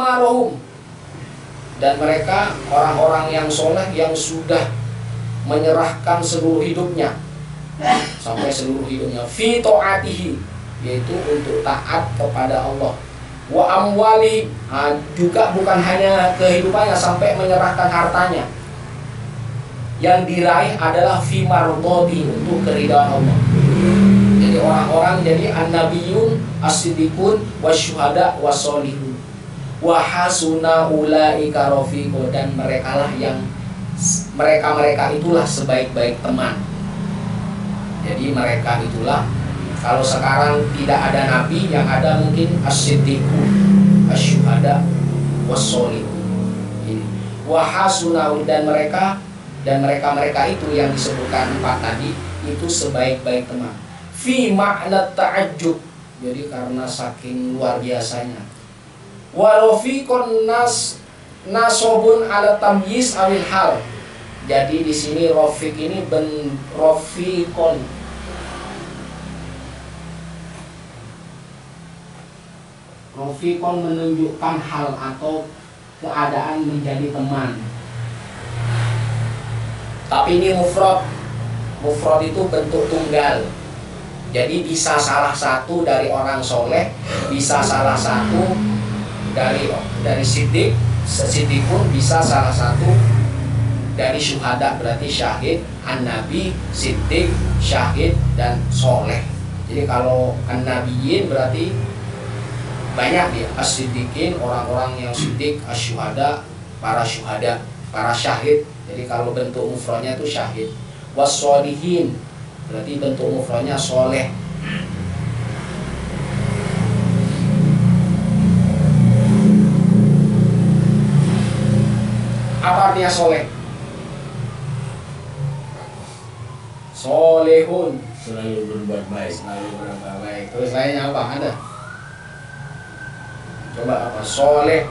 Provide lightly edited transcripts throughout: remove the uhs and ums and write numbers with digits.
a'marahum, dan mereka orang-orang yang soleh yang sudah menyerahkan seluruh hidupnya, sampai seluruh hidupnya, fi ta'atihi, yaitu untuk taat kepada Allah. Wa amwali, juga bukan hanya kehidupannya, sampai menyerahkan hartanya. Yang diraih adalah fi mardhati, untuk keridhaan Allah. Jadi orang-orang jadi an-nabiyun, as-siddiqun, wasyuhada, wasolihun, wa hasuna ulaika rafiqa, dan merekalah yang mereka itulah sebaik-baik teman. Jadi mereka itulah, kalau sekarang tidak ada nabi, yang ada mungkin as-siddiqun, asyuhada, wasolihun. Ini wa hasuna, dan mereka itu yang disebutkan 4 tadi itu sebaik-baik teman. Fi makna ta'ajjub, jadi karena saking luar biasanya. Wa rafiqun nasobun ala tamyiz awil hal. Jadi di sini rafiq ini rafiqun, rafiqun menunjukkan hal atau keadaan menjadi teman. Tapi ini mufrad. Mufrad itu bentuk tunggal. Jadi bisa salah satu dari orang soleh, bisa salah satu dari siddiq, siddiqun, bisa salah satu dari syuhada, berarti syahid, an-nabi, siddiq, syahid, dan soleh. Jadi kalau an-nabiyyin berarti banyak dia, as-siddiqin, orang-orang yang siddiq, as-syuhada, para syuhada, para syahid. Jadi kalau bentuk mufradnya itu syahid. Was-sholihin, berarti bentuk mufradnya soleh. Apa artinya soleh? Solehun, selalu berbuat baik. selalu berbuat baik. Terus lainnya apa? Ada? Coba apa? Soleh.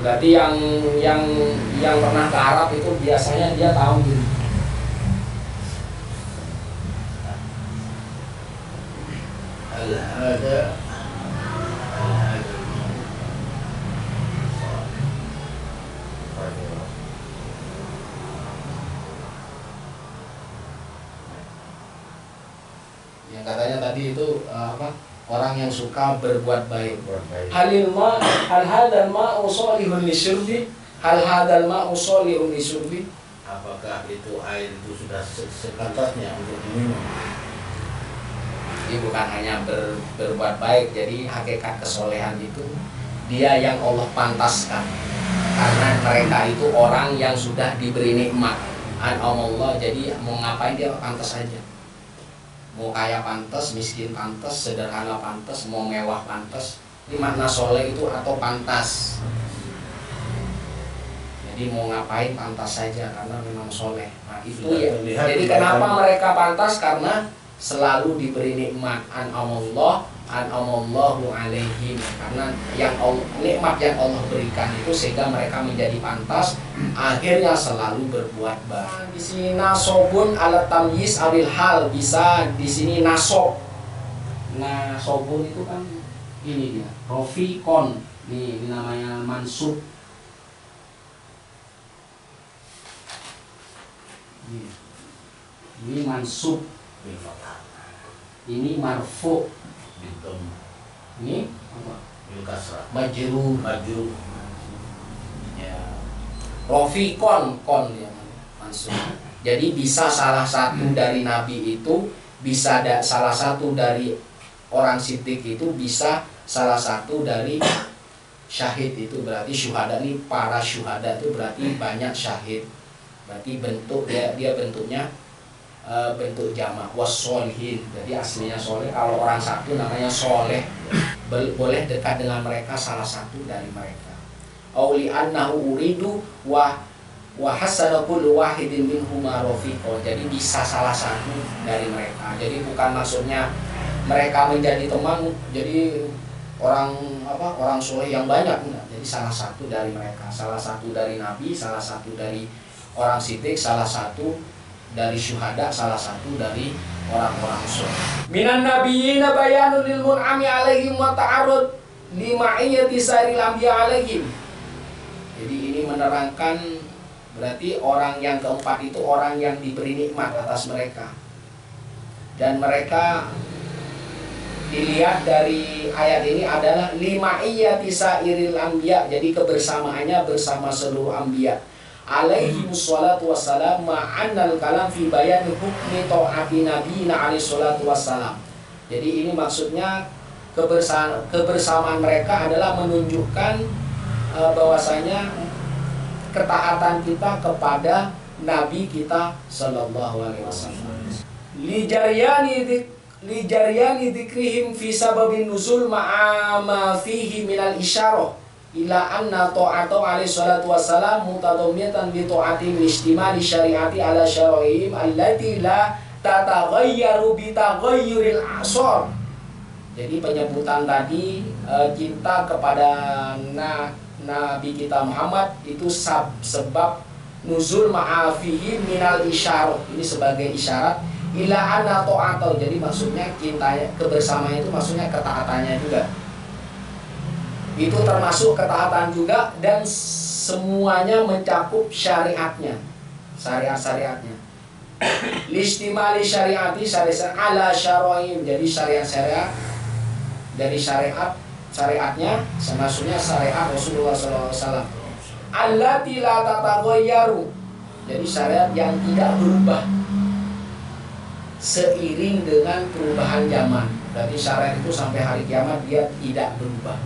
Berarti yang pernah ke Arab itu biasanya dia tahu gitu. Al-hada Yang katanya tadi itu apa? Orang yang suka berbuat baik. hal Hadal ma'u sholihun lisyurbi. Hal hadal ma'u sholihun lisyurbi. apakah itu air itu sudah sepantasnya untuk diminum? Jadi bukan hanya berbuat baik. Jadi hakikat kesolehan itu dia yang Allah pantaskan. Karena mereka itu orang yang sudah diberi nikmat Allah. Jadi mau ngapain dia pantas aja. Mau kaya pantas, miskin pantas, sederhana pantas, mau mewah pantas. Ini makna soleh itu atau pantas. Jadi mau ngapain pantas saja karena memang soleh. Nah itu ya. Jadi kenapa mereka pantas? Karena selalu diberi nikmat an'amallahu alaihim, karena nikmat yang Allah berikan itu sehingga mereka menjadi pantas, akhirnya selalu berbuat baik. Di sini nasobun ala tamyiz awil hal, bisa di sini nasob. Nasobun itu kan ini dia, rofiqon, ini namanya mansub. Ini mansub, ini marfu, ini apa? Majrur. Ya. Rofiqon, kon ya mansub. Jadi bisa salah satu dari nabi itu, bisa salah satu dari orang siddiq itu, bisa salah satu dari syahid itu, berarti syuhada ini para syuhada itu berarti banyak syahid. Berarti bentuk dia bentuknya bentuk jamak wassolihin. Jadi aslinya soleh. Kalau orang satu namanya soleh, boleh dekat dengan mereka salah satu dari mereka. Auli annahu uridu wa hasana kullu wahidin minhuma rafiqo. Jadi bisa salah satu dari mereka. Jadi bukan maksudnya mereka menjadi teman, jadi orang soleh yang banyak, enggak. Jadi salah satu dari mereka, salah satu dari nabi, salah satu dari orang siddiq, salah satu dari syuhada, salah satu dari orang-orang soleh. Minan nabiyina bayanun lil mun'ami alaihim wa ta'arud lima'iyyati sairil anbiya alaihim. Jadi ini menerangkan berarti orang yang keempat itu orang yang diberi nikmat atas mereka. Dan mereka dilihat dari ayat ini adalah lima'iyyati sairil anbiya, jadi kebersamaannya bersama seluruh anbiya. Alaihi wassalatu wassalam ma'annal kalam fi bayan hukmi ta'ati nabiyina alaihi salatu wassalam. Jadi ini maksudnya kebersamaan mereka adalah menunjukkan bahwasanya ketaatan kita kepada Nabi kita sallallahu alaihi wasallam. Lijaryani dzikrihim fi sababin nuzul ma'a ma fihi minal isyarah ila anna ta'atu alaihi salatu wassalam mutadhammatan bi ta'ati istimali syariati ala syara'ihim allati la tataghayyaru bi taghayyuril asar. Jadi penyebutan tadi kita kepada Nabi kita Muhammad itu sebab nuzul ma'afihi minal isyarah, ini sebagai isyarat ila anna ta'atu. Jadi maksudnya kita kebersamaan itu maksudnya ketaatannya juga. Itu termasuk ketaatan juga dan semuanya mencakup syariatnya, syariat-syariatnya. Listimali syariati syariat ala syara'im, jadi syariat-syariat dari syariatnya, maksudnya syariat Rasulullah SAW. Allati la tataghayyaru, jadi syariat yang tidak berubah seiring dengan perubahan zaman. Berarti syariat itu sampai hari kiamat dia tidak berubah.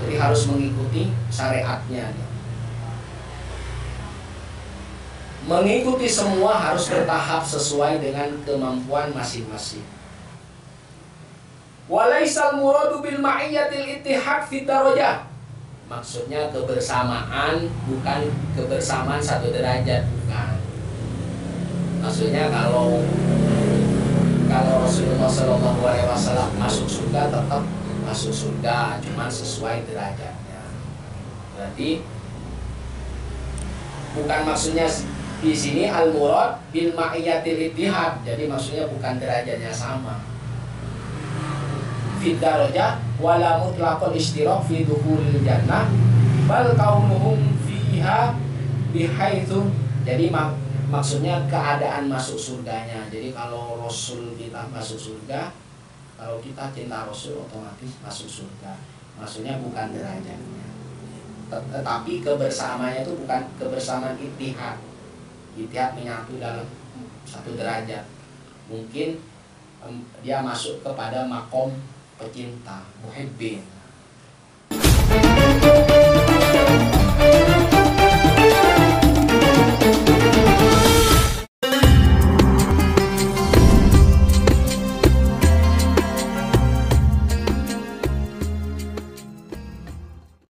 Jadi harus mengikuti syariatnya. Mengikuti semua harus bertahap sesuai dengan kemampuan masing-masing. Walaisal muradu bil ma'iyyatil ittihad fi darajah. Maksudnya kebersamaan bukan kebersamaan satu derajat, bukan. Maksudnya kalau Rasulullah SAW masuk surga tetap masuk surga, cuma sesuai derajatnya. Berarti bukan maksudnya di sini al-murad bil ma'iyyatil ittihad. Jadi maksudnya bukan derajatnya sama. Fi darajah wala mutlaqul ishtirak fi dukhulil jannah bal kaunuhum fiha bihaitsu. Jadi maksudnya keadaan masuk surganya. Jadi kalau Rasul kita masuk surga, kalau kita cinta Rasul otomatis masuk surga. Maksudnya bukan derajatnya. Tetapi kebersamaannya itu bukan kebersamaan ittihad. Ittihad menyatu dalam satu derajat. Mungkin dia masuk kepada makom pecinta, muhibbin.